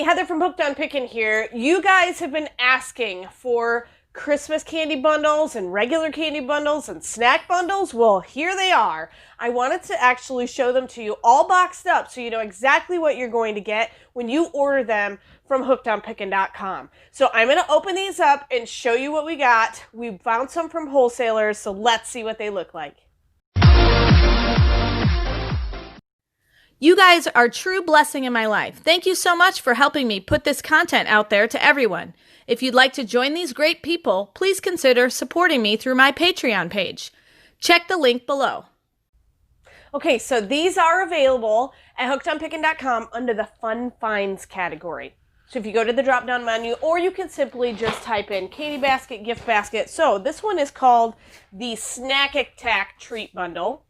Hey, Heather from Hooked on Pickin here. You guys have been asking for Christmas candy bundles and regular candy bundles and snack bundles. Well, here they are. I wanted to actually show them to you all boxed up so you know exactly what you're going to get when you order them from hookedonpickin.com. So I'm going to open these up and show you what we got. We found some from wholesalers, so let's see what they look like. You guys are a true blessing in my life. Thank you so much for helping me put this content out there to everyone. If you'd like to join these great people, please consider supporting me through my Patreon page. Check the link below. Okay, so these are available at hookedonpickin.com under the Fun Finds category. So if you go to the drop-down menu, or you can simply just type in candy basket, gift basket. So this one is called the Snack Attack Treat Bundle.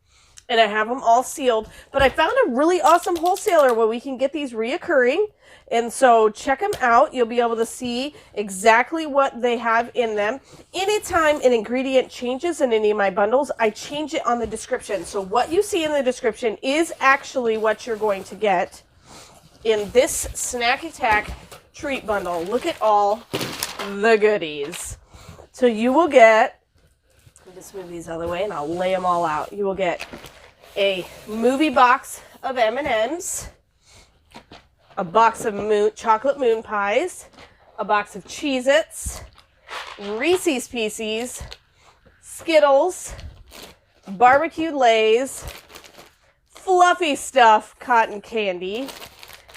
And I have them all sealed. But I found a really awesome wholesaler where we can get these reoccurring. And so check them out. You'll be able to see exactly what they have in them. Anytime an ingredient changes in any of my bundles, I change it on the description. So what you see in the description is actually what you're going to get in this Snack Attack Treat Bundle. Look at all the goodies. So you will get, let me just move these out of the way and I'll lay them all out. You will get a movie box of M&Ms, a box of chocolate moon pies, a box of Cheez-Its, Reese's Pieces, Skittles, barbecued Lay's, fluffy stuff cotton candy,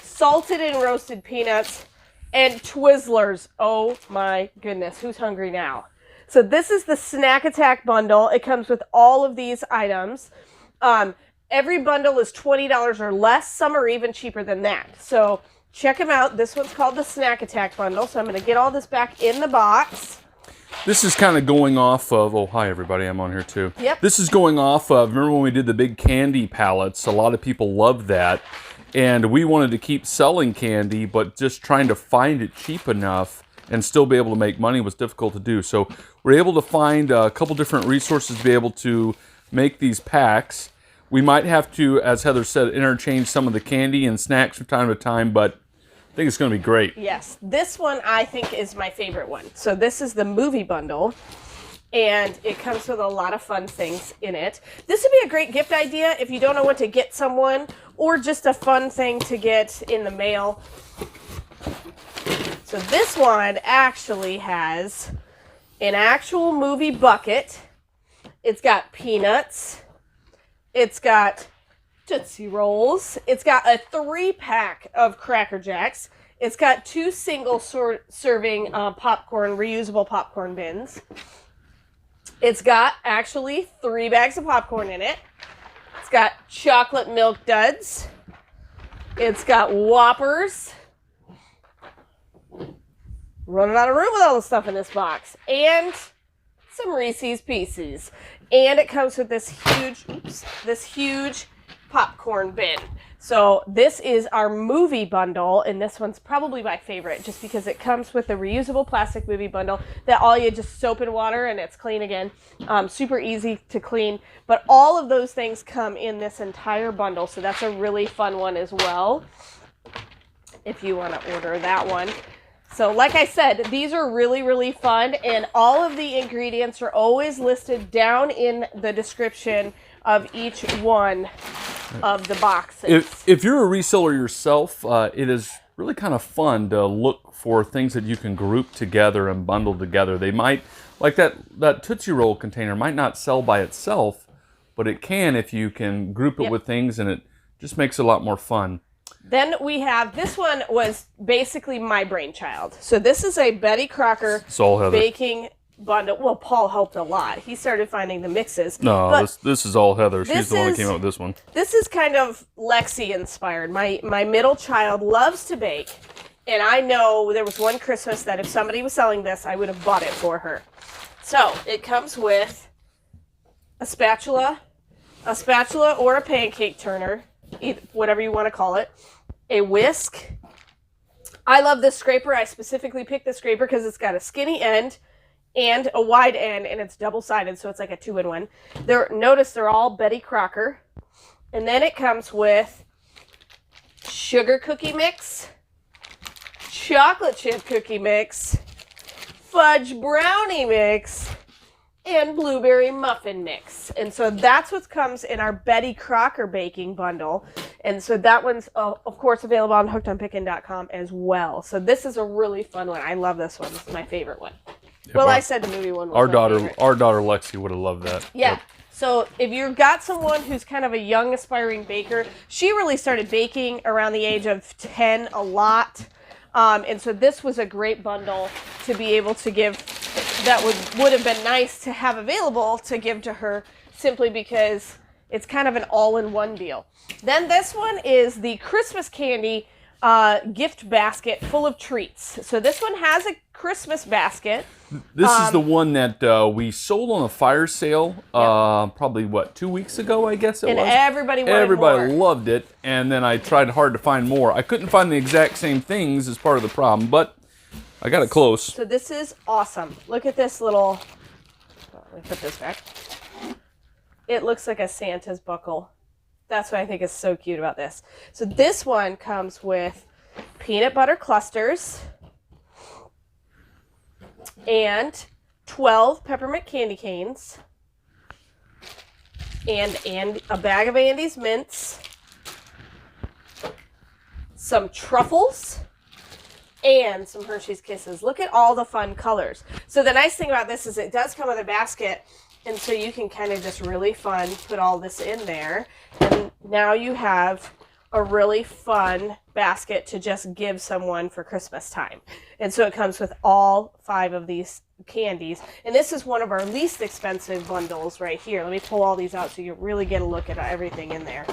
salted and roasted peanuts, and Twizzlers. Oh my goodness, who's hungry now? So this is the Snack Attack bundle. It comes with all of these items. Every bundle is $20 or less. Some are even cheaper than that. So check them out. This one's called the Snack Attack bundle. So I'm going to get all this back in the box. This is kind of going off of, oh, hi everybody, I'm on here too. Yep. This is going off of, remember when we did the big candy pallets? A lot of people loved that. And we wanted to keep selling candy, but just trying to find it cheap enough and still be able to make money was difficult to do. So we're able to find a couple different resources to be able to make these packs. We might have to, as Heather said, interchange some of the candy and snacks from time to time, but I think it's going to be great. Yes, this one I think is my favorite one. So this is the movie bundle, and it comes with a lot of fun things in it. This would be a great gift idea if you don't know what to get someone, or just a fun thing to get in the mail. So this one actually has an actual movie bucket. It's got peanuts. It's got Tootsie Rolls. It's got a 3-pack of Cracker Jacks. It's got 2 single-serving popcorn, reusable popcorn bins. It's got actually 3 bags of popcorn in it. It's got chocolate milk duds. It's got Whoppers. Running out of room with all the stuff in this box. And some Reese's Pieces. And it comes with this huge popcorn bin. So this is our movie bundle, and this one's probably my favorite just because it comes with a reusable plastic movie bundle that all you just soap and water and it's clean again. Super easy to clean. But all of those things come in this entire bundle, so that's a really fun one as well if you want to order that one. So like I said, these are really, really fun, and all of the ingredients are always listed down in the description of each one of the boxes. If you're a reseller yourself, it is really kind of fun to look for things that you can group together and bundle together. They might, like that Tootsie Roll container might not sell by itself, but it can if you can group it with things, and it just makes it a lot more fun. Then we have, this one was basically my brainchild. So this is a Betty Crocker baking bundle. Well, Paul helped a lot. He started finding the mixes. No, this is all Heather. She's the one that came up with this one. This is kind of Lexi inspired. My middle child loves to bake. And I know there was one Christmas that if somebody was selling this, I would have bought it for her. So it comes with a spatula or a pancake turner, whatever you want to call it, a whisk. I love this scraper. I specifically picked this scraper because it's got a skinny end and a wide end, and it's double-sided, so it's like a 2-in-1. Notice they're all Betty Crocker. And then it comes with sugar cookie mix, chocolate chip cookie mix, fudge brownie mix, and blueberry muffin mix. And so that's what comes in our Betty Crocker baking bundle. And so that one's, of course, available on hookedonpickin.com as well. So this is a really fun one. I love this one. This is my favorite one. Well, I said the movie one was our my daughter, favorite. Our daughter Lexi would have loved that. Yeah. Yep. So if you've got someone who's kind of a young aspiring baker, she really started baking around the age of 10 a lot. And so this was a great bundle to be able to give, that would have been nice to have available to give to her, simply because it's kind of an all-in-one deal. Then this one is the Christmas candy gift basket full of treats. So this one has a Christmas basket. This is the one that we sold on a fire sale probably, 2 weeks ago, I guess it was? And everybody wanted Everybody more. loved it, and then I tried hard to find more. I couldn't find the exact same things as part of the problem, but I got it close. So this is awesome. Look at this little, let me put this back. It looks like a Santa's buckle. That's what I think is so cute about this. So this one comes with peanut butter clusters and 12 peppermint candy canes and a bag of Andy's mints, some truffles, and some Hershey's Kisses. Look at all the fun colors. So the nice thing about this is it does come with a basket, and so you can kind of just really fun put all this in there. And now you have a really fun basket to just give someone for Christmas time. And so it comes with all 5 of these candies. And this is one of our least expensive bundles right here. Let me pull all these out so you really get a look at everything in there.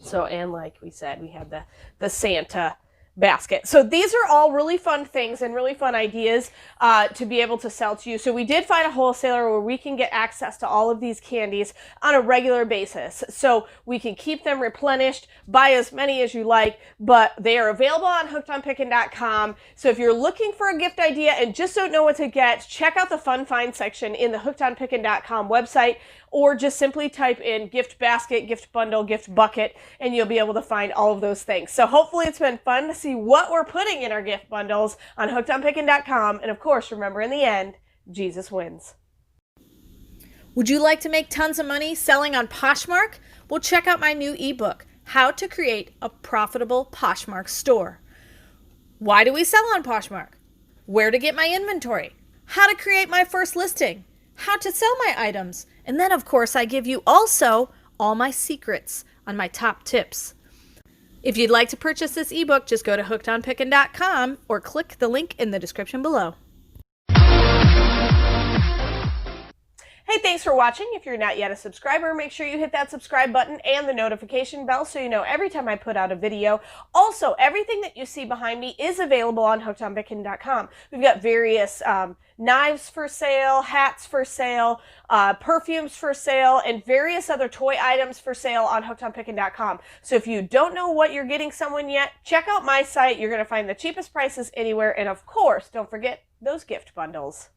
So, and like we said, we have the Santa basket. So these are all really fun things and really fun ideas to be able to sell to you. So we did find a wholesaler where we can get access to all of these candies on a regular basis. So we can keep them replenished, buy as many as you like, but they are available on hookedonpickin.com. So if you're looking for a gift idea and just don't know what to get, check out the fun find section in the hookedonpickin.com website, or just simply type in gift basket, gift bundle, gift bucket, and you'll be able to find all of those things. So hopefully it's been fun to see what we're putting in our gift bundles on hookedonpickin.com. And of course, remember, in the end, Jesus wins. Would you like to make tons of money selling on Poshmark? Well, check out my new ebook, How to Create a Profitable Poshmark Store. Why do we sell on Poshmark? Where to get my inventory? How to create my first listing? How to sell my items? And then, of course, I give you also all my secrets on my top tips. If you'd like to purchase this ebook, just go to hookedonpickin.com or click the link in the description below. Hey, thanks for watching. If you're not yet a subscriber, make sure you hit that subscribe button and the notification bell so you know every time I put out a video. Also, everything that you see behind me is available on hookedonpickin.com. We've got various knives for sale, hats for sale, perfumes for sale, and various other toy items for sale on hookedonpickin.com. So if you don't know what you're getting someone yet, check out my site. You're going to find the cheapest prices anywhere. And of course, don't forget those gift bundles.